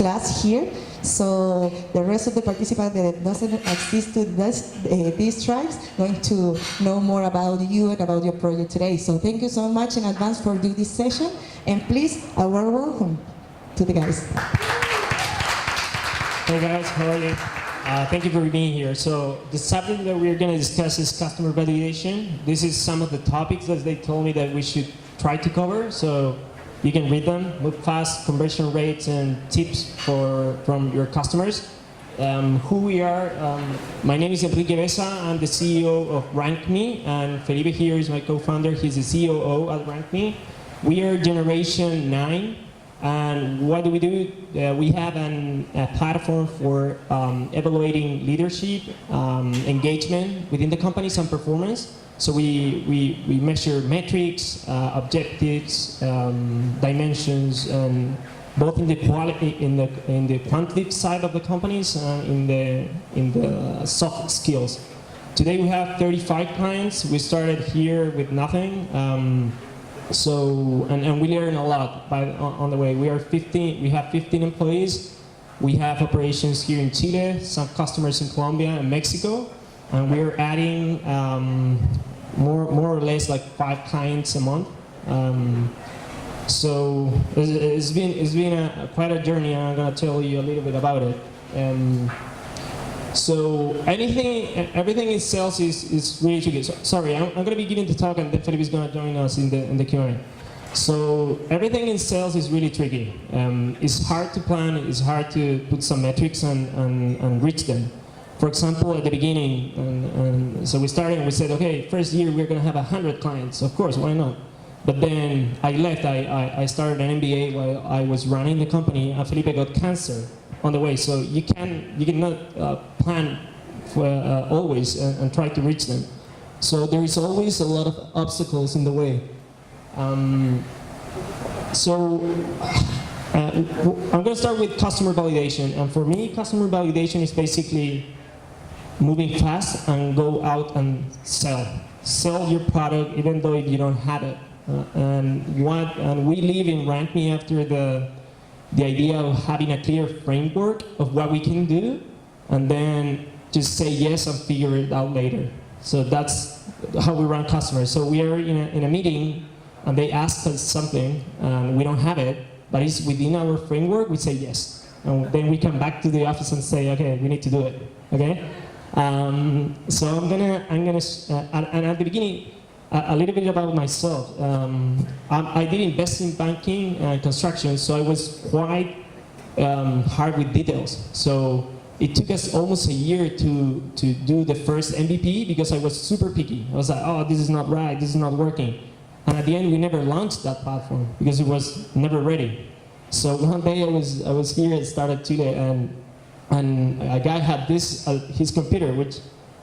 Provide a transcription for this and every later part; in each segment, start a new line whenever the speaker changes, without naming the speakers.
class here. So the rest of the participants that doesn't assist to these tribes going to know more about you and about your project today. So thank you so much in advance for doing this session, and please, a warm welcome to the guys.
Hey guys, how are you? Thank you for being here. So the subject that we're going to discuss is customer validation. This is some of the topics that they told me that we should try to cover. So you can read them, move fast, conversion rates, and tips from your customers. Who we are, my name is Enrique Besa. I'm the CEO of RankMe, and Felipe here is my co-founder. He's the COO at RankMe. We are Generation 9, and what do? We have a platform for evaluating leadership, engagement within the companies, and performance. So we measure metrics, objectives, dimensions, and both in the quality, in the quantitative side of the companies, and in the soft skills. Today we have 35 clients. We started here with nothing, and we learn a lot on the way. We have 15 employees. We have operations here in Chile, some customers in Colombia and Mexico, and we're adding more or less like 5 clients a month. So it's been quite a journey, and I'm going to tell you a little bit about it. So everything in sales is really tricky. So, sorry, I'm going to be giving the talk, and then Felipe is going to join us in the Q&A. So everything in sales is really tricky. It's hard to plan. It's hard to put some metrics and reach them. For example, at the beginning, so we started and we said, okay, first year we're going to have 100 clients. Of course, why not? But then I left. I started an MBA while I was running the company, and Felipe got cancer on the way. So you cannot plan for always and try to reach them. So there is always a lot of obstacles in the way. I'm going to start with customer validation. And for me, customer validation is basically moving fast and go out and sell. Sell your product even though you don't have it. And we live in RankMe after the idea of having a clear framework of what we can do, and then just say yes and figure it out later. So that's how we run customers. So we are in a meeting, and they ask us something, and we don't have it, but it's within our framework. We say yes, and then we come back to the office and say, okay, we need to do it. Okay. So I'm gonna and at the beginning, a little bit about myself. I did invest in banking and construction, so I was quite hard with details. So it took us almost a year to do the first MVP because I was super picky. I was like, oh, this is not right, this is not working. And at the end, we never launched that platform because it was never ready. So one day I was here at Startup Chile, and a guy had this his computer, which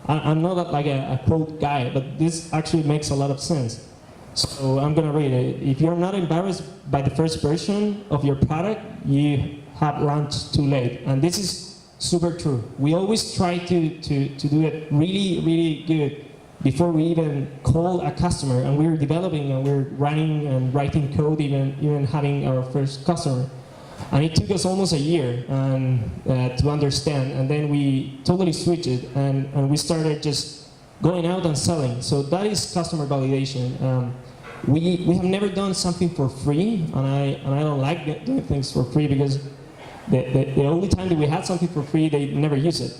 I'm not like a quote guy, but this actually makes a lot of sense. So I'm going to read it. If you're not embarrassed by the first version of your product, you have launched too late. And this is super true. We always try to do it really, really good before we even call a customer, and we're developing and we're running and writing code, even having our first customer. And it took us almost a year to understand, and then we totally switched it, and we started just going out and selling. So that is customer validation. We have never done something for free, and I don't like doing things for free because the only time that we had something for free, they never use it.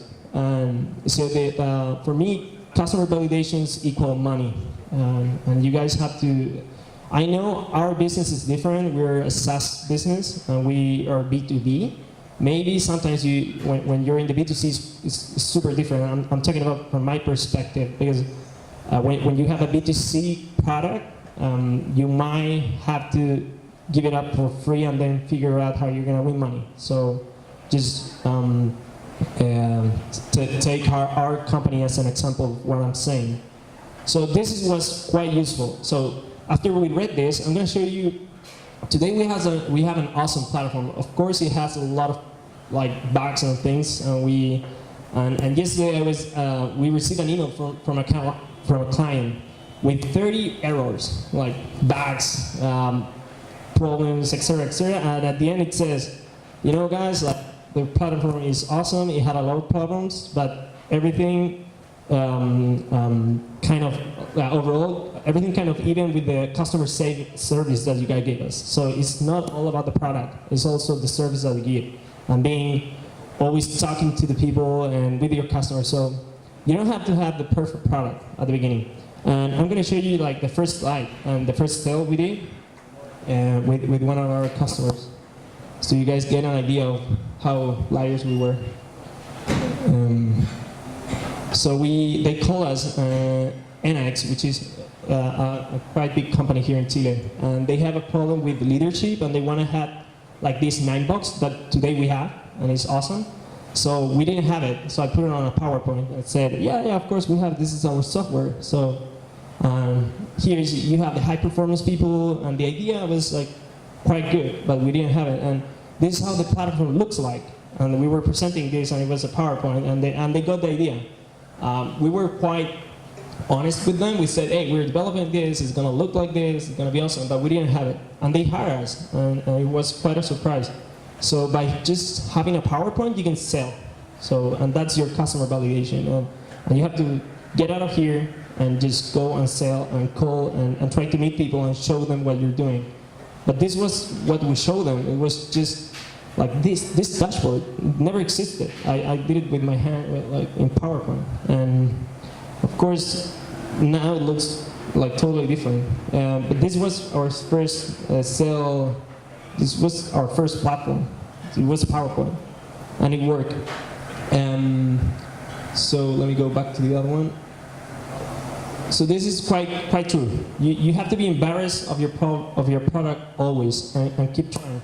So for me, customer validations equal money, and you guys have to. I know our business is different. We're a SaaS business, and we are B2B. Maybe sometimes when you're in the B2C, it's super different. I'm talking about from my perspective, because when you have a B2C product, you might have to give it up for free and then figure out how you're going to win money. So just to take our company as an example of what I'm saying. So this was quite useful. So after we read this, I'm going to show you. Today we have an awesome platform. Of course, it has a lot of like bugs and things. And yesterday we received an email from a client with 30 errors, like bugs, problems, etc., etc. And at the end it says, you know, guys, like the platform is awesome. It had a lot of problems, but everything kind of overall, everything kind of even with the customer service that you guys give us. So it's not all about the product. It's also the service that we give and being always talking to the people and with your customers. So you don't have to have the perfect product at the beginning. And I'm going to show you like the first slide and the first sale we did with one of our customers, so you guys get an idea of how liars we were. So they call us NX, which is a quite big company here in Chile, and they have a problem with leadership, and they want to have like this 9-box that today we have, and it's awesome. So we didn't have it, so I put it on a PowerPoint and said, yeah, of course we have, this is our software. So here you have the high performance people, and the idea was like quite good, but we didn't have it. And this is how the platform looks like. And we were presenting this, and it was a PowerPoint, and they got the idea. We were quite honest with them. We said, hey, we're developing this, it's gonna look like this, it's gonna be awesome, but we didn't have it. And they hired us, and it was quite a surprise. So by just having a PowerPoint, you can sell. So, and that's your customer validation. And you have to get out of here and just go and sell and call and try to meet people and show them what you're doing. But this was what we showed them. It was just like this dashboard never existed. I did it with my hand, like in PowerPoint. And of course, now it looks like totally different. But this was our first sale. This was our first platform. It was PowerPoint, and it worked. So let me go back to the other one. So this is quite true. You have to be embarrassed of your product always, and keep trying.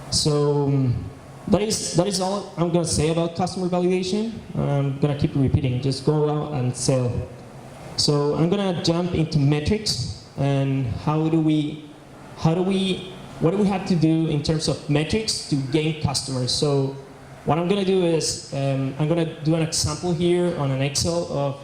So that is all I'm gonna say about customer validation. I'm gonna keep repeating. Just go out and sell. So I'm gonna jump into metrics and what do we have to do in terms of metrics to gain customers. So what I'm going to do is I'm going to do an example here on an Excel of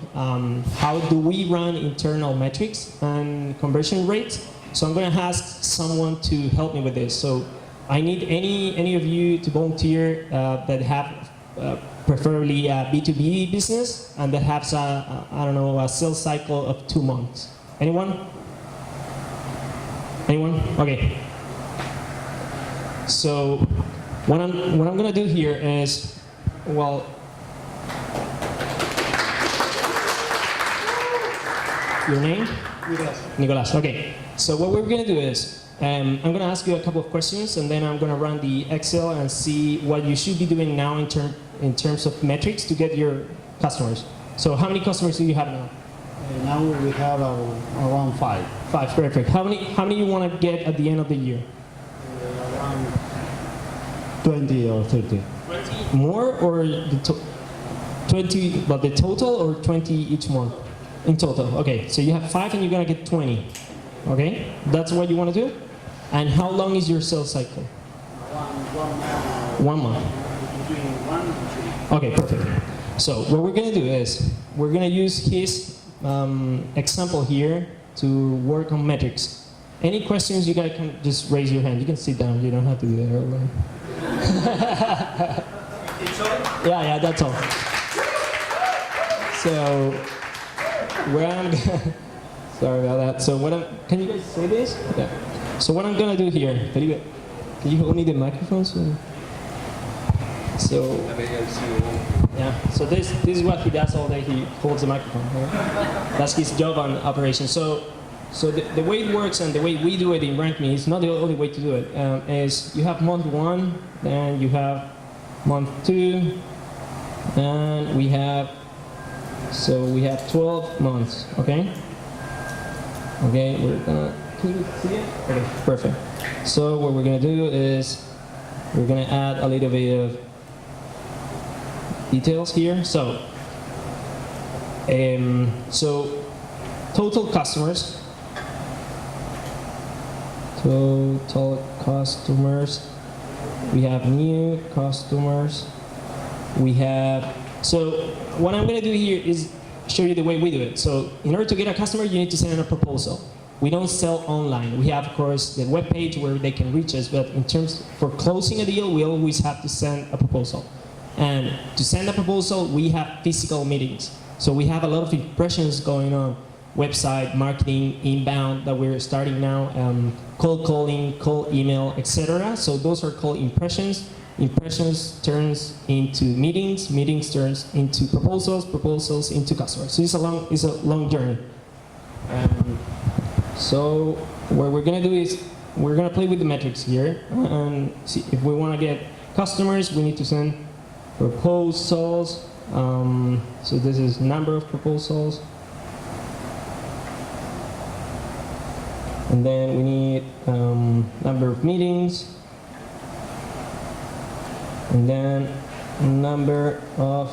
how do we run internal metrics and conversion rates. So I'm going to ask someone to help me with this. So I need any of you to volunteer that have preferably a B2B business and that has a sales cycle of 2 months. Anyone? Anyone? Okay. So what I'm going to do here is, well, your name? Nicolas. Okay. So what we're going to do is, I'm going to ask you a couple of questions, and then I'm going to run the Excel and see what you should be doing now in terms of metrics to get your customers. So how many customers do you have now?
Now we have around 5.
5, perfect. How many you want to get at the end of the year?
Around 20 or 30.
20 more, or 20, but the total, or 20 each month? In total, okay. So you have 5 and you're gonna get 20. Okay, that's what you want to do? And how long is your sales cycle? 1 month.
Between 1 and 3.
Okay, perfect. So what we're gonna do is, we're gonna use his example here to work on metrics. Any questions, you guys can just raise your hand. You can sit down, you don't have to do that all alone. Yeah, that's all. So, where I'm gonna, sorry about that. So can you guys say this? Yeah. So what I'm gonna do here, Felipe, can you hold me the microphone? So yeah, so this is what he does all day. He holds the microphone. Right? That's his job on operation. So the way it works and the way we do it in RankMe is not the only way to do it. Is you have month 1, then you have month 2, and we have 12 months. Okay. Okay, we're gonna, can you see it? Okay, perfect. So what we're gonna do is we're gonna add a little bit of details here. So total customers. Total customers. We have new customers. We have, so what I'm going to do here is show you the way we do it. So in order to get a customer, you need to send in a proposal. we don't sell online. We have, of course, the web page where they can reach us, but in terms for closing a deal, we always have to send a proposal. And to send a proposal, we have physical meetings. So we have a lot of impressions going on, website, marketing, inbound that we're starting now, cold calling, cold email, etc. So those are called impressions. Impressions turns into meetings, meetings turns into proposals, proposals into customers. So it's a long journey. So what we're gonna do is we're gonna play with the metrics here and see if we want to get customers, we need to send proposals. So this is number of proposals. And then we need number of meetings. And then number of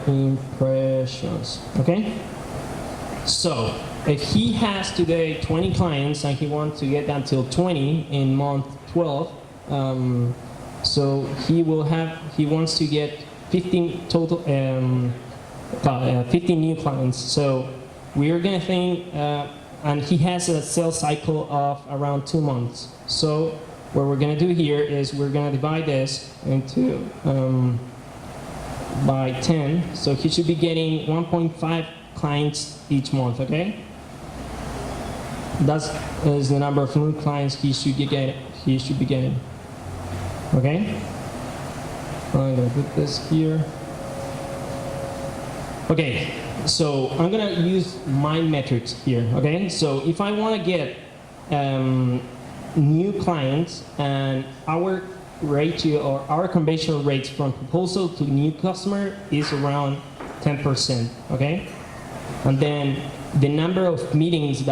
impressions, okay? So if he has today 20 clients and he wants to get down till 20 in month 12, so he wants to get 15 total, 15 new clients. So we are gonna think, and he has a sales cycle of around 2 months. So what we're gonna do here is we're gonna divide this into by 10. So he should be getting 1.5 clients each month, okay? That is the number of new clients he should be getting. Okay? I'm gonna put this here. Okay, so I'm gonna use my metrics here, okay? So if I wanna get new clients and our ratio or our conversion rates from proposal to new customer is around 10%, okay? And then the number of meetings that